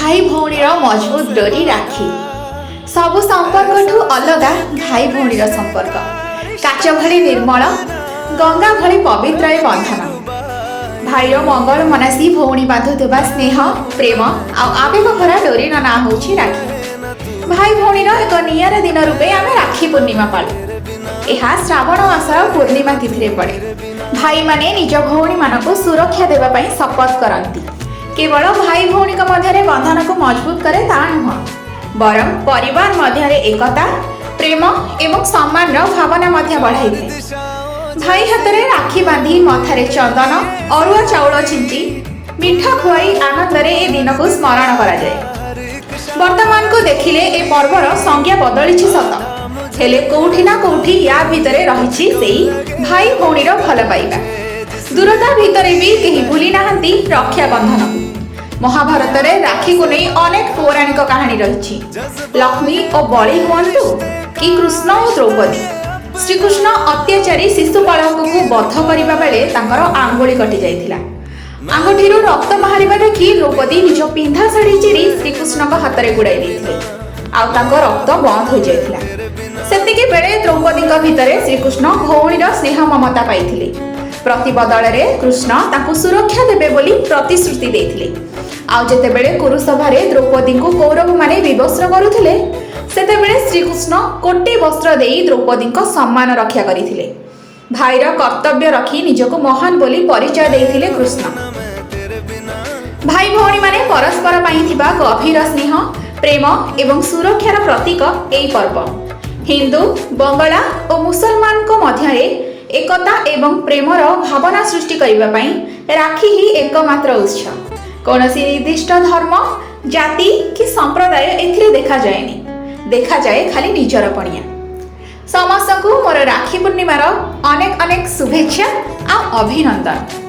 भाई भौणीर मजबूत डोरी राखी सबु संपर्क अलगा भाई भौणीर संपर्क काच भली निर्मल गंगा भली पवित्र ए बंधन भाईर मंगल मनासी भौणी बांधुवा स्नेह प्रेम आवेग भरा डोरी ना होची राखी। भाई भौणीर एक नियर दिन रूपे आम राखी पूर्णिमा पालू। यह श्रावण मासर पूर्णिमा तिथि पड़े। भाई माने निज भौणी मानक सुरक्षा देवाई शपथ करती। केवल भाई भौणी मध्य बंधन को मजबूत करे ता नुह बरं परिवार मध्य एकता प्रेम एवं सम्मान भावना बढ़ाई भाई हाथ में राखी बांधी मथारे चंदन अरुआ चाउल चिंती मिठा खुआई आनंदरे ए दिन को स्मरण करा जाए। वर्तमान को देखिले ए पर्वर संज्ञा बदली सत हेले कोठी ना कोठी या भितरे रही भाई भौणीर भल पाइबा दूरता भितरे भी कहीं भूली नाहंती रक्षा बंधन। महाभारत रे राखी को नहीं अनेक पौराणिक कहानी रही। लक्ष्मी और बलि हुअन्तु कि कृष्ण और द्रौपदी श्रीकृष्ण अत्याचारी शिशुपालक को बध करने बेले आंगुली कटि जाइथिला। आंगुठी रक्त बाहर देखि द्रौपदी निज पिंधा शाढ़ी चिरी श्रीकृष्ण हाथ में गुड़ाई देथिले आउ रक्त बंद हो जाइथिला। सेतिके बेले द्रौपदी भितर श्रीकृष्ण भौणीर स्नेह ममता पाइथिले। प्रतिबदल रे कृष्ण ताकू सुरक्षा देबे बोली प्रतिश्रुति देथिले। आउ जेतेबेले कुरुसभा रे द्रौपदी को कौरव माने विवस्त्र करुथिले सेतेबेले श्रीकृष्ण कोटी वस्त्र देई द्रौपदी को सम्मान रक्षा करिथिले। भाईर कर्तव्य रखी निजको महान बोली परिचय देथिले कृष्ण। भाई भौणी माने परस्पर पाई थिबा गभीर स्नेह प्रेम एवं सुरक्षार प्रतीक एई पर्व। हिंदू बंगला और मुसलमान को मध्य एकता एवं प्रेमर भावना सृष्टि करने राखी ही एकमात्र उत्स। कौन निर्दिष्ट धर्म जाति कि संप्रदाय एथिरे देखा जाएनी, देखा जाए खाली निजर पणिया। समस्त को मोर राखी पूर्णिमार अनेक अनेक शुभेच्छा आ अभिनंदन।